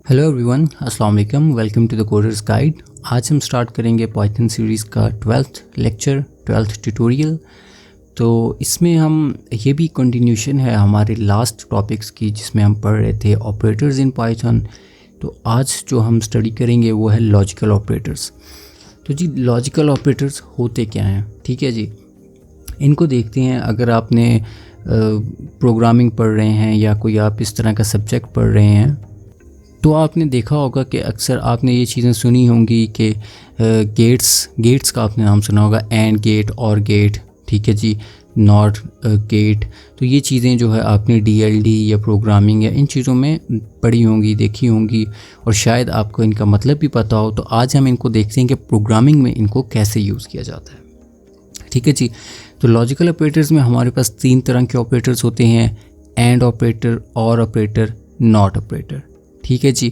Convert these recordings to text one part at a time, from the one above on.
Hello everyone, अस्सलाम वालेकुम। Welcome to the coders guide. आज हम स्टार्ट करेंगे पाइथन सीरीज़ का 12th लेक्चर, 12th ट्यूटोरियल। तो इसमें हम ये भी कंटिन्यूशन है हमारे लास्ट टॉपिक्स की, जिसमें हम पढ़ रहे थे ऑपरेटर्स इन पाइथन। तो आज जो हम स्टडी करेंगे वो है लॉजिकल ऑपरेटर्स। तो जी, लॉजिकल ऑपरेटर्स होते क्या हैं? ठीक है जी, इनको देखते हैं। अगर आपने प्रोग्रामिंग पढ़ रहे हैं या कोई आप इस तरह का सब्जेक्ट पढ़ रहे हैं तो आपने देखा होगा कि अक्सर आपने ये चीज़ें सुनी होंगी कि गेट्स का आपने नाम सुना होगा, एंड गेट, और गेट, ठीक है जी, नॉट गेट। तो ये चीज़ें जो है आपने डीएलडी या प्रोग्रामिंग या इन चीज़ों में पढ़ी होंगी, देखी होंगी, और शायद आपको इनका मतलब भी पता हो। तो आज हम इनको देखते हैं कि प्रोग्रामिंग में इनको कैसे यूज़ किया जाता है। ठीक है जी। तो लॉजिकल ऑपरेटर्स में हमारे पास 3 तरह के ऑपरेटर्स होते हैं: एंड ऑपरेटर, और ऑपरेटर, नॉट ऑपरेटर। ठीक है जी।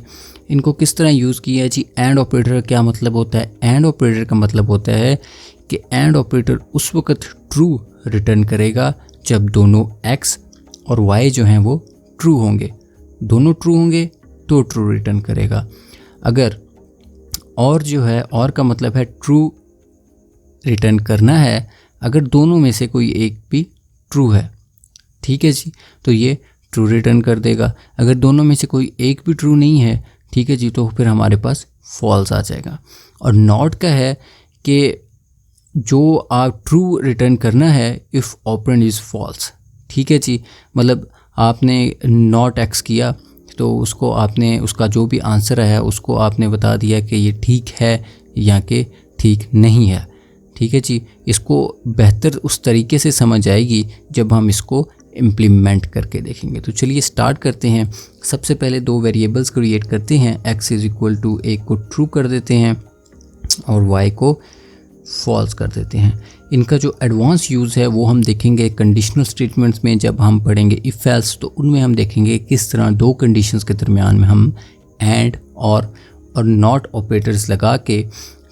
इनको किस तरह यूज़ किया है जी? एंड ऑपरेटर का क्या मतलब होता है? एंड ऑपरेटर का मतलब होता है कि एंड ऑपरेटर उस वक्त ट्रू रिटर्न करेगा जब दोनों x और y जो हैं वो ट्रू होंगे। दोनों ट्रू होंगे तो ट्रू रिटर्न करेगा। अगर और जो है, और का मतलब है ट्रू रिटर्न करना है अगर दोनों में से कोई एक भी ट्रू है। ठीक है जी, तो ये ट्रू रिटर्न कर देगा। अगर दोनों में से कोई एक भी ट्रू नहीं है, ठीक है जी, तो फिर हमारे पास फॉल्स आ जाएगा। और नॉट का है कि जो आप ट्रू रिटर्न करना है इफ़ ऑपरेंड इज़ फॉल्स। ठीक है जी, मतलब आपने नॉट एक्स किया तो उसको आपने, उसका जो भी आंसर है उसको आपने बता दिया कि ये ठीक है या कि ठीक नहीं है। ठीक है जी, इसको बेहतर उस तरीके से समझ आएगी जब हम इसको इम्प्लीमेंट करके देखेंगे। तो चलिए स्टार्ट करते हैं। सबसे पहले 2 वेरिएबल्स क्रिएट करते हैं। x इज़ इक्वल टू एक को ट्रू कर देते हैं और y को फॉल्स कर देते हैं। इनका जो एडवांस यूज़ है वो हम देखेंगे कंडीशनल स्टेटमेंट्स में। जब हम पढ़ेंगे इफ़ एल्स तो उनमें हम देखेंगे किस तरह 2 कंडीशंस के दरमियान में हम एंड और नॉट ऑपरेटर्स लगा के,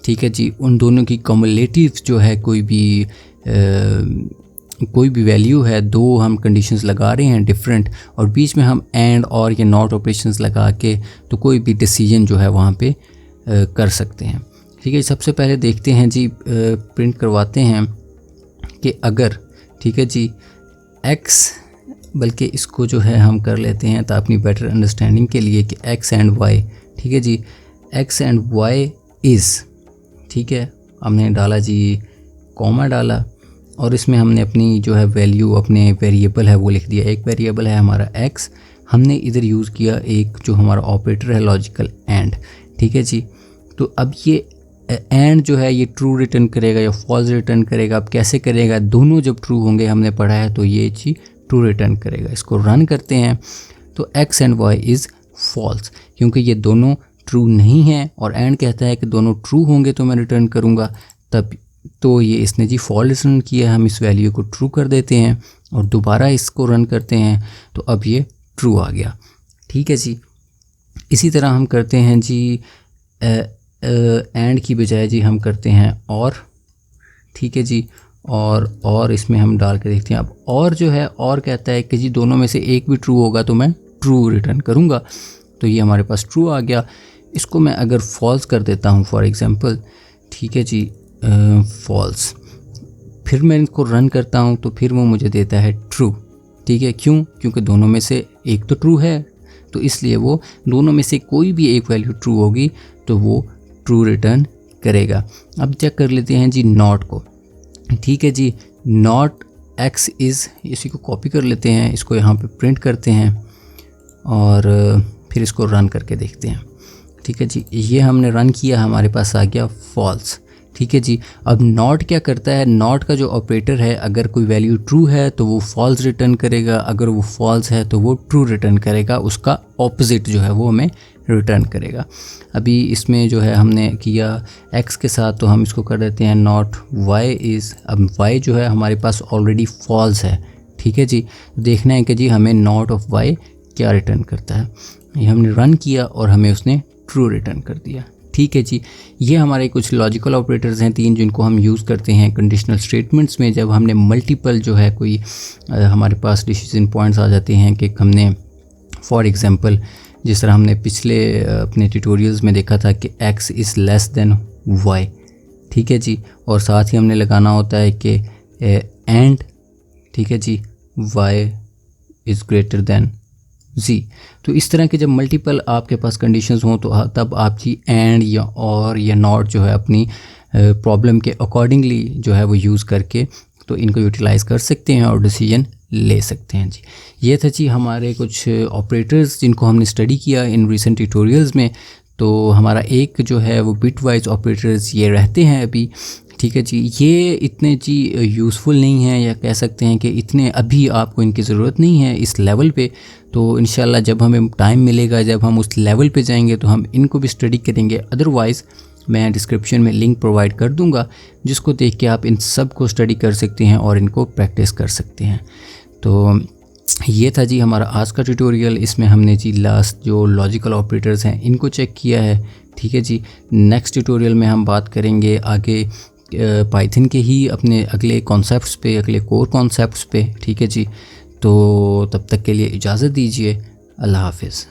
ठीक है जी, उन दोनों की कम्युलेटिव जो है कोई भी वैल्यू है, 2 हम कंडीशंस लगा रहे हैं डिफरेंट, और बीच में हम एंड और या नॉट ऑपरेशंस लगा के तो कोई भी डिसीजन जो है वहाँ पे कर सकते हैं। ठीक है, सबसे पहले देखते हैं जी, प्रिंट करवाते हैं कि अगर, ठीक है जी, x, बल्कि इसको जो है हम कर लेते हैं तो अपनी बेटर अंडरस्टैंडिंग के लिए कि x एंड y, ठीक है जी, x एंड y इज़, ठीक है, हमने डाला जी, कॉमा डाला, और इसमें हमने अपनी जो है वैल्यू, अपने वेरिएबल है वो लिख दिया। एक वेरिएबल है हमारा x, हमने इधर यूज़ किया एक जो हमारा ऑपरेटर है लॉजिकल एंड। ठीक है जी, तो अब ये एंड जो है ये ट्रू रिटर्न करेगा या फॉल्स रिटर्न करेगा। अब कैसे करेगा? दोनों जब ट्रू होंगे, हमने पढ़ा है, तो ये चीज़ ट्रू रिटर्न करेगा। इसको रन करते हैं तो x and y is false, क्योंकि ये दोनों ट्रू नहीं है और एंड कहता है कि दोनों ट्रू होंगे तो मैं रिटर्न करूँगा। तब तो ये इसने जी फॉल्स रिटर्न किया। हम इस वैल्यू को ट्रू कर देते हैं और दोबारा इसको रन करते हैं तो अब ये ट्रू आ गया। ठीक है जी, इसी तरह हम करते हैं जी, एंड की बजाय जी हम करते हैं और। ठीक है जी, और इसमें हम डाल के देखते हैं। अब और जो है, और कहता है कि जी दोनों में से एक भी ट्रू होगा तो मैं ट्रू रिटर्न करूँगा। तो ये हमारे पास ट्रू आ गया। इसको मैं अगर फॉल्स कर देता हूँ फॉर एग्ज़ाम्पल, ठीक है जी, फॉल्स, फिर मैं इसको रन करता हूँ तो फिर वो मुझे देता है ट्रू। ठीक है, क्यों? क्योंकि दोनों में से एक तो ट्रू है, तो इसलिए वो दोनों में से कोई भी एक वैल्यू ट्रू होगी तो वो ट्रू रिटर्न करेगा। अब चेक कर लेते हैं जी नॉट को। ठीक है जी, नॉट x इज़, इसी को कॉपी कर लेते हैं, इसको यहाँ पे प्रिंट करते हैं और फिर इसको रन करके देखते हैं। ठीक है जी, ये हमने रन किया, हमारे पास आ गया फॉल्स। ठीक है जी, अब नॉट क्या करता है? नॉट का जो ऑपरेटर है, अगर कोई वैल्यू ट्रू है तो वो फॉल्स रिटर्न करेगा, अगर वो फॉल्स है तो वो ट्रू रिटर्न करेगा। उसका ऑपोजिट जो है वो हमें रिटर्न करेगा। अभी इसमें जो है हमने किया x के साथ, तो हम इसको कर देते हैं नॉट y इज़। अब y जो है हमारे पास ऑलरेडी फॉल्स है। ठीक है जी, देखना है कि जी हमें नॉट ऑफ y क्या रिटर्न करता है। ये हमने रन किया और हमें उसने ट्रू रिटर्न कर दिया। ठीक है जी, ये हमारे कुछ लॉजिकल ऑपरेटर्स हैं 3 जिनको हम यूज़ करते हैं कंडीशनल स्टेटमेंट्स में। जब हमने मल्टीपल जो है कोई हमारे पास डिसीजन पॉइंट्स आ जाते हैं कि हमने फॉर एग्ज़ाम्पल जिस तरह हमने पिछले अपने ट्यूटोरियल्स में देखा था कि x is less than y, ठीक है जी। और साथ ही हमने लगाना होता है कि एंड, ठीक है जी, y is greater than z। तो इस तरह के जब मल्टीपल आपके पास कंडीशंस हों तो तब आप जी एंड या और या नॉट जो है अपनी प्रॉब्लम के अकॉर्डिंगली जो है वो यूज़ करके तो इनको यूटिलाइज़ कर सकते हैं और डिसीजन ले सकते हैं जी। ये था जी हमारे कुछ ऑपरेटर्स जिनको हमने स्टडी किया इन रिसेंट ट्यूटोरियल्स में। तो हमारा एक जो है वो बिट वाइज ऑपरेटर्स ये रहते हैं अभी, ठीक है जी। ये इतने जी यूज़फुल नहीं हैं, या कह सकते हैं कि इतने अभी आपको इनकी ज़रूरत नहीं है इस लेवल पे। तो इंशाल्लाह जब हमें टाइम मिलेगा, जब हम उस लेवल पे जाएंगे तो हम इनको भी स्टडी करेंगे। अदरवाइज़ मैं डिस्क्रिप्शन में लिंक प्रोवाइड कर दूंगा जिसको देख के आप इन सब को स्टडी कर सकते हैं और इनको प्रैक्टिस कर सकते हैं। तो ये था जी हमारा आज का ट्यूटोरियल। इसमें हमने जी लास्ट जो लॉजिकल ऑपरेटर्स हैं इनको चेक किया है, ठीक है जी। नेक्स्ट ट्यूटोरियल में हम बात करेंगे आगे पाइथन के ही अपने अगले कॉन्सेप्ट्स पे, अगले कोर कॉन्सेप्ट्स पे, ठीक है जी। तो तब तक के लिए इजाज़त दीजिए, अल्लाह हाफिज़।